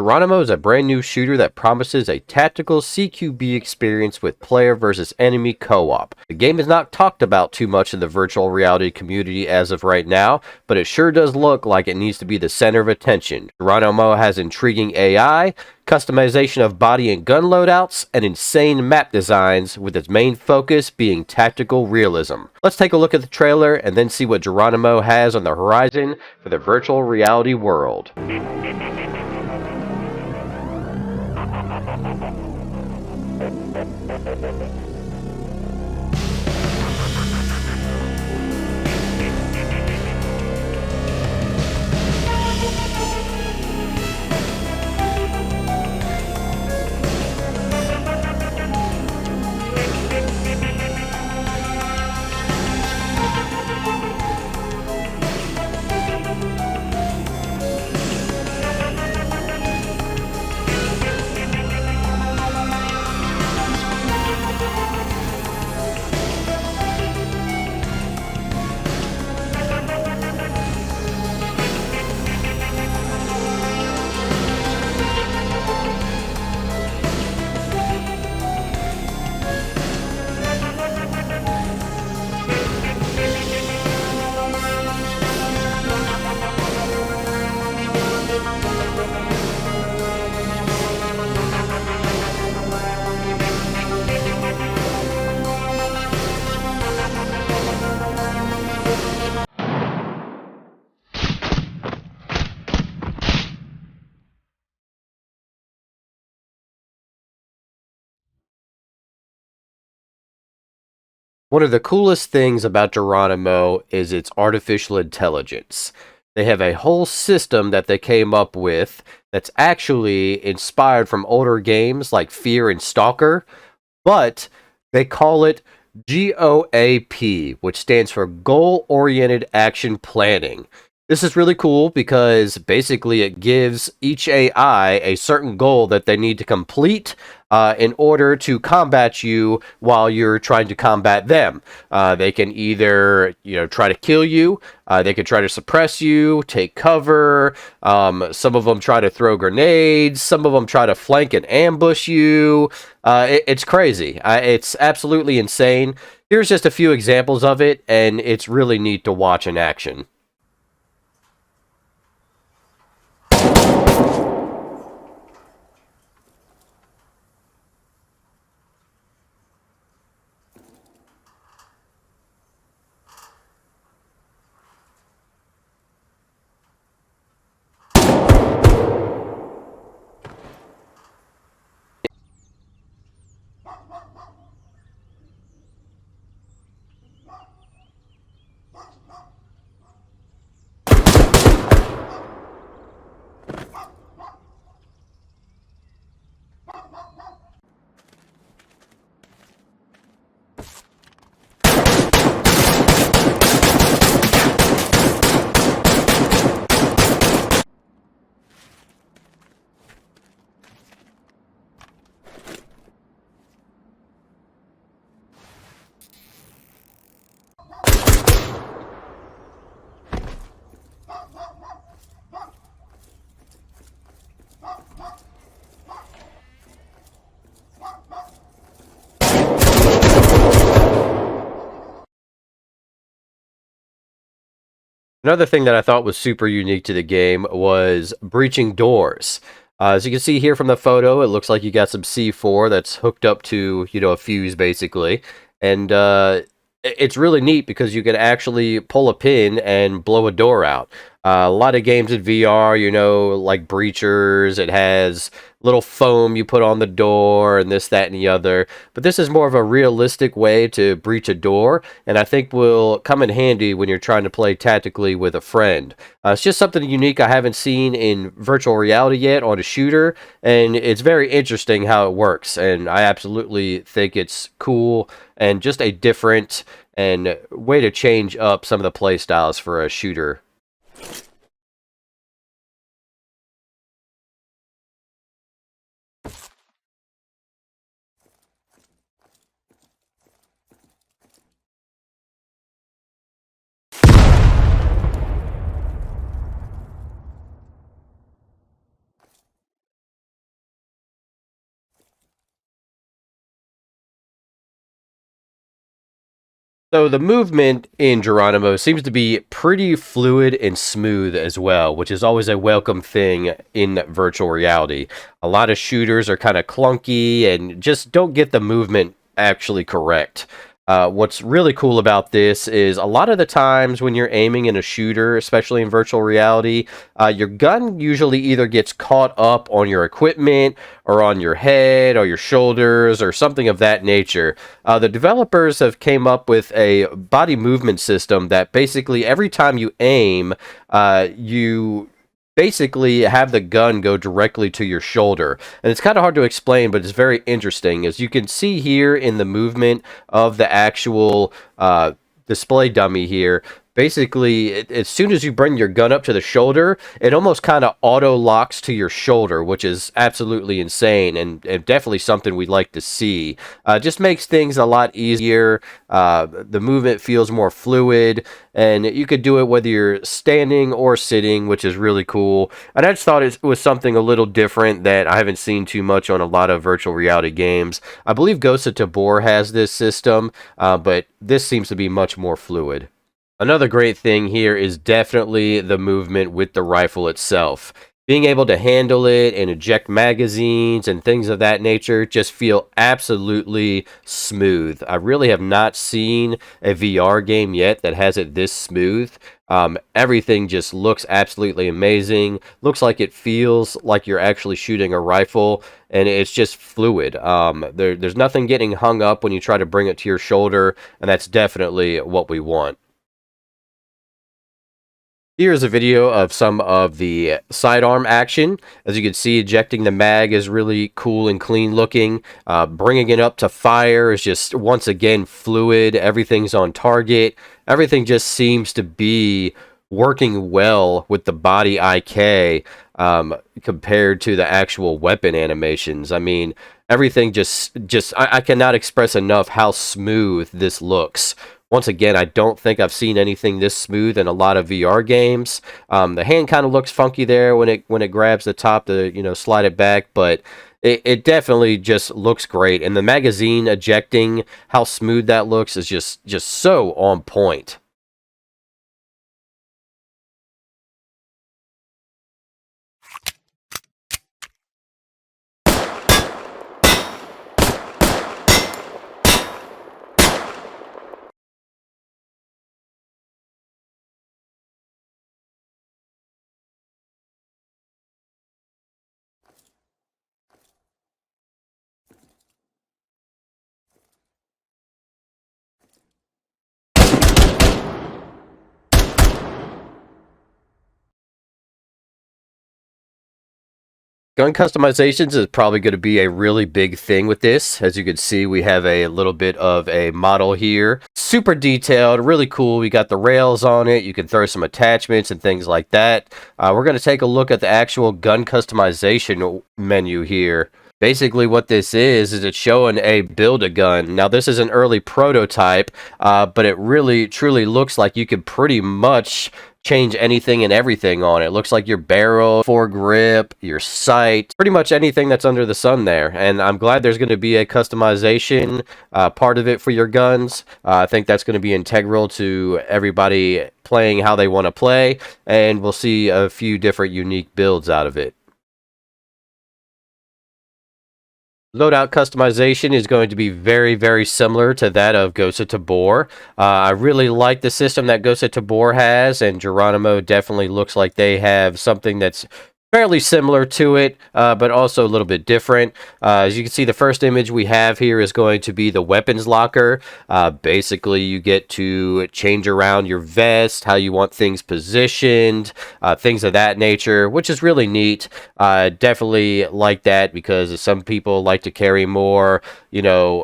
Geronimo is a brand new shooter that promises a tactical CQB experience with player versus enemy co-op. The game is not talked about too much in the virtual reality community as of right now, but it sure does look like it needs to be the center of attention. Geronimo has intriguing AI, customization of body and gun loadouts, and insane map designs, with its main focus being tactical realism. Let's take a look at the trailer and then see what Geronimo has on the horizon for the virtual reality world. One of the coolest things about Geronimo is its artificial intelligence. They have a whole system that they came up with that's actually inspired from older games like Fear and Stalker, but they call it GOAP, which stands for Goal Oriented Action Planning. This is really cool because basically it gives each AI a certain goal that they need to complete in order to combat you while you're trying to combat them. They can either, try to kill you. They can try to suppress you, take cover. Some of them try to throw grenades. Some of them try to flank and ambush you. It's crazy. It's absolutely insane. Here's just a few examples of it, and it's really neat to watch in action. Another thing that I thought was super unique to the game was breaching doors. As you can see here from the photo, it looks like you got some C4 that's hooked up to, a fuse basically. And it's really neat because you can actually pull a pin and blow a door out. A lot of games in VR, like Breachers, it has little foam you put on the door and this, that, and the other. But this is more of a realistic way to breach a door, and I think will come in handy when you're trying to play tactically with a friend. It's just something unique I haven't seen in virtual reality yet on a shooter, and it's very interesting how it works, and I absolutely think it's cool and just a different and way to change up some of the play styles for a shooter. So the movement in Geronimo seems to be pretty fluid and smooth as well, which is always a welcome thing in virtual reality. A lot of shooters are kind of clunky and just don't get the movement actually correct. What's really cool about this is a lot of the times when you're aiming in a shooter, especially in virtual reality, your gun usually either gets caught up on your equipment or on your head or your shoulders or something of that nature. The developers have came up with a body movement system that basically every time you aim, you basically have the gun go directly to your shoulder. And it's kind of hard to explain, but it's very interesting. As you can see here in the movement of the actual display dummy here, basically, as soon as you bring your gun up to the shoulder, it almost kind of auto locks to your shoulder, which is absolutely insane and definitely something we'd like to see. Just makes things a lot easier. The movement feels more fluid, and you could do it whether you're standing or sitting, which is really cool. And I just thought it was something a little different that I haven't seen too much on a lot of virtual reality games. I believe Ghost of Tabor has this system, but this seems to be much more fluid. Another great thing here is definitely the movement with the rifle itself. Being able to handle it and eject magazines and things of that nature just feel absolutely smooth. I really have not seen a VR game yet that has it this smooth. Everything just looks absolutely amazing. Looks like it feels like you're actually shooting a rifle, and it's just fluid. There's nothing getting hung up when you try to bring it to your shoulder, and that's definitely what we want. Here's a video of some of the sidearm action. As you can see, ejecting the mag is really cool and clean looking. Bringing it up to fire is just, once again, fluid. Everything's on target. Everything just seems to be working well with the body IK compared to the actual weapon animations. I mean, everything I cannot express enough how smooth this looks. Once again, I don't think I've seen anything this smooth in a lot of VR games. The hand kind of looks funky there when it grabs the top to slide it back, but it definitely just looks great. And the magazine ejecting, how smooth that looks is just so on point. Gun customizations is probably going to be a really big thing with this. As you can see, we have a little bit of a model here. Super detailed, really cool. We got the rails on it. You can throw some attachments and things like that. We're going to take a look at the actual gun customization menu here. Basically what this is it's showing a build-a-gun. Now this is an early prototype, but it really truly looks like you could pretty much change anything and everything on it. It looks like your barrel, foregrip, your sight, pretty much anything that's under the sun there. And I'm glad there's going to be a customization part of it for your guns. I think that's going to be integral to everybody playing how they want to play, and we'll see a few different unique builds out of it. Loadout customization is going to be very, very similar to that of Ghost of Tabor. I really like the system that Ghost of Tabor has, and Geronimo definitely looks like they have something that's fairly similar to it, but also a little bit different. As you can see, the first image we have here is going to be the weapons locker. Basically, you get to change around your vest, how you want things positioned, things of that nature, which is really neat. Definitely like that because some people like to carry more,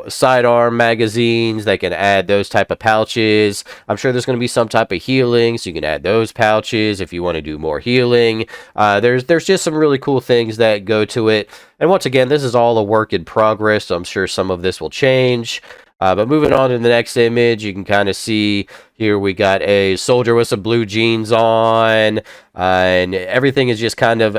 sidearm magazines. They can add those type of pouches. I'm sure there's going to be some type of healing, so you can add those pouches if you want to do more healing. There's just some really cool things that go to it. And once again, this is all a work in progress, so I'm sure some of this will change. But moving on to the next image, you can kind of see Here we got a soldier with some blue jeans on, and everything is just kind of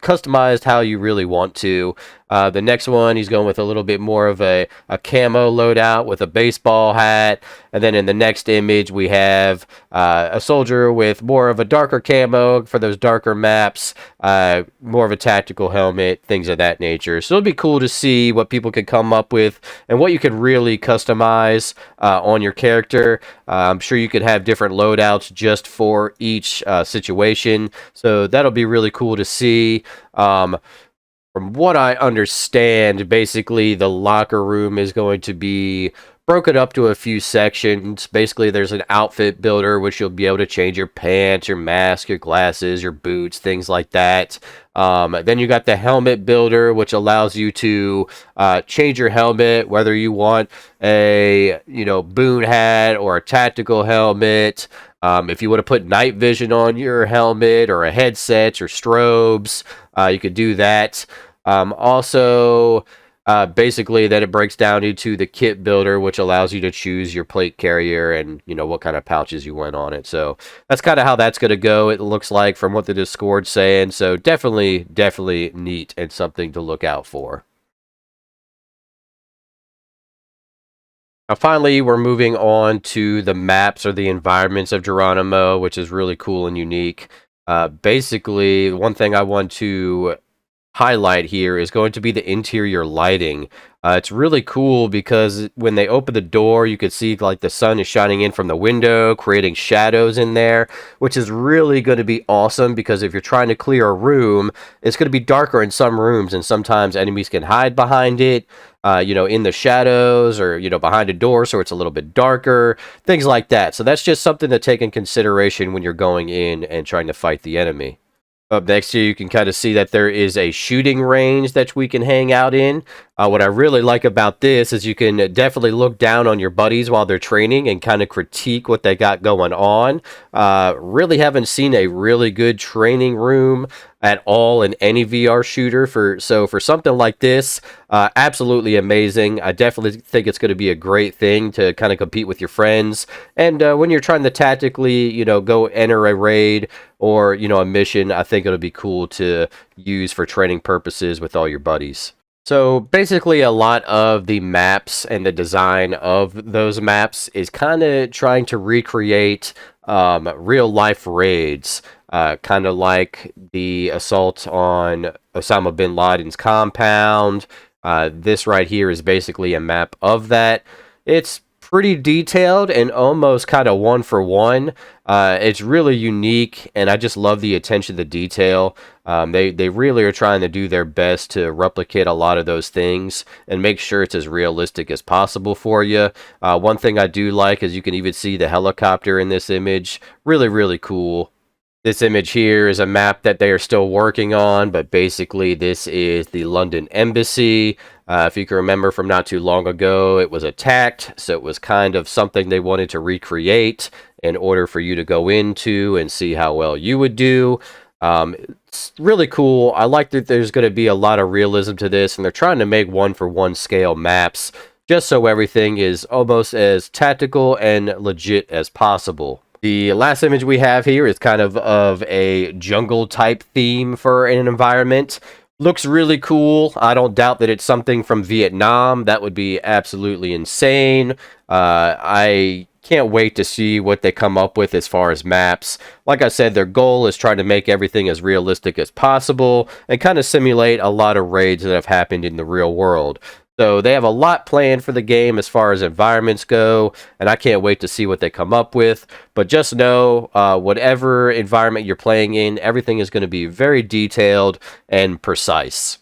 customized how you really want to. The next one, he's going with a little bit more of a camo loadout with a baseball hat. And then in the next image, we have a soldier with more of a darker camo for those darker maps, more of a tactical helmet, things of that nature. So it'll be cool to see what people could come up with and what you could really customize on your character. I'm sure you could have different loadouts just for each situation. So that'll be really cool to see. From what I understand, basically the locker room is going to be broken up to a few sections. Basically, there's an outfit builder, which you'll be able to change your pants, your mask, your glasses, your boots, things like that. Then you got the helmet builder, which allows you to change your helmet, whether you want a boon hat or a tactical helmet. If you want to put night vision on your helmet or a headset or strobes, you could do that. Also, basically, then it breaks down into the kit builder, which allows you to choose your plate carrier and what kind of pouches you want on it. So that's kind of how that's going to go. It looks like from what the Discord's saying. So definitely neat and something to look out for. Now, finally, we're moving on to the maps or the environments of Geronimo, which is really cool and unique. Basically, one thing I want to highlight here is going to be the interior lighting. It's really cool because when they open the door, you can see like the sun is shining in from the window, creating shadows in there, which is really going to be awesome because if you're trying to clear a room, it's going to be darker in some rooms, and sometimes enemies can hide behind it, in the shadows or, behind a door, so it's a little bit darker, things like that. So that's just something to take in consideration when you're going in and trying to fight the enemy. Up next here, you can kind of see that there is a shooting range that we can hang out in. What I really like about this is you can definitely look down on your buddies while they're training and kind of critique what they got going on. Really haven't seen a really good training room at all in any VR shooter. So for something like this, absolutely amazing. I definitely think it's going to be a great thing to kind of compete with your friends. And when you're trying to tactically, go enter a raid or, a mission, I think it'll be cool to use for training purposes with all your buddies. So basically a lot of the maps and the design of those maps is kind of trying to recreate real life raids, kind of like the assault on Osama bin Laden's compound. This right here is basically a map of that. It's pretty detailed and almost kind of one for one. It's really unique, and I just love the attention to detail. They really are trying to do their best to replicate a lot of those things and make sure it's as realistic as possible for you. One thing I do like is you can even see the helicopter in this image. Really cool. This image here is a map that they are still working on, but basically this is the London Embassy. If you can remember from not too long ago, it was attacked, so it was kind of something they wanted to recreate in order for you to go into and see how well you would do. It's really cool. I like that there's going to be a lot of realism to this, and they're trying to make one-for-one scale maps, just so everything is almost as tactical and legit as possible. The last image we have here is kind of a jungle type theme for an environment. Looks really cool. I don't doubt that it's something from Vietnam. That would be absolutely insane. I can't wait to see what they come up with as far as maps. Like I said, their goal is trying to make everything as realistic as possible and kind of simulate a lot of raids that have happened in the real world. So they have a lot planned for the game as far as environments go, and I can't wait to see what they come up with. But just know, whatever environment you're playing in, everything is going to be very detailed and precise.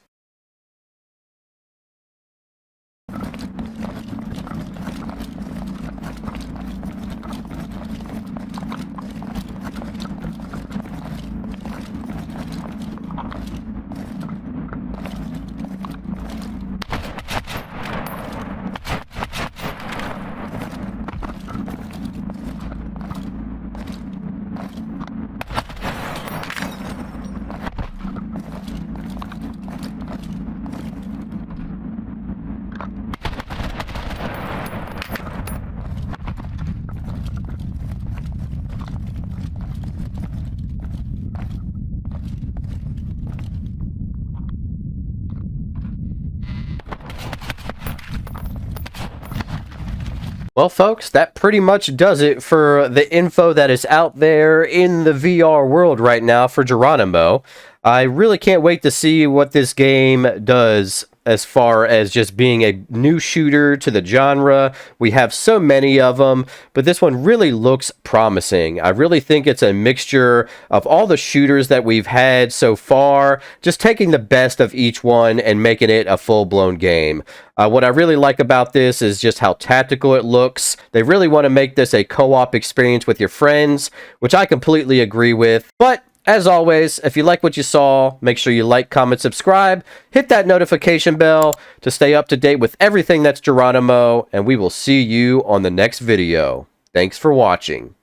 Well, folks, that pretty much does it for the info that is out there in the VR world right now for Geronimo. I really can't wait to see what this game does as far as just being a new shooter to the genre. We have so many of them, but this one really looks promising. I really think it's a mixture of all the shooters that we've had so far, just taking the best of each one and making it a full-blown game. What I really like about this is just how tactical it looks. They really want to make this a co-op experience with your friends, which I completely agree with. But as always, if you like what you saw, make sure you like, comment, subscribe, hit that notification bell to stay up to date with everything that's Geronimo, and we will see you on the next video. Thanks for watching.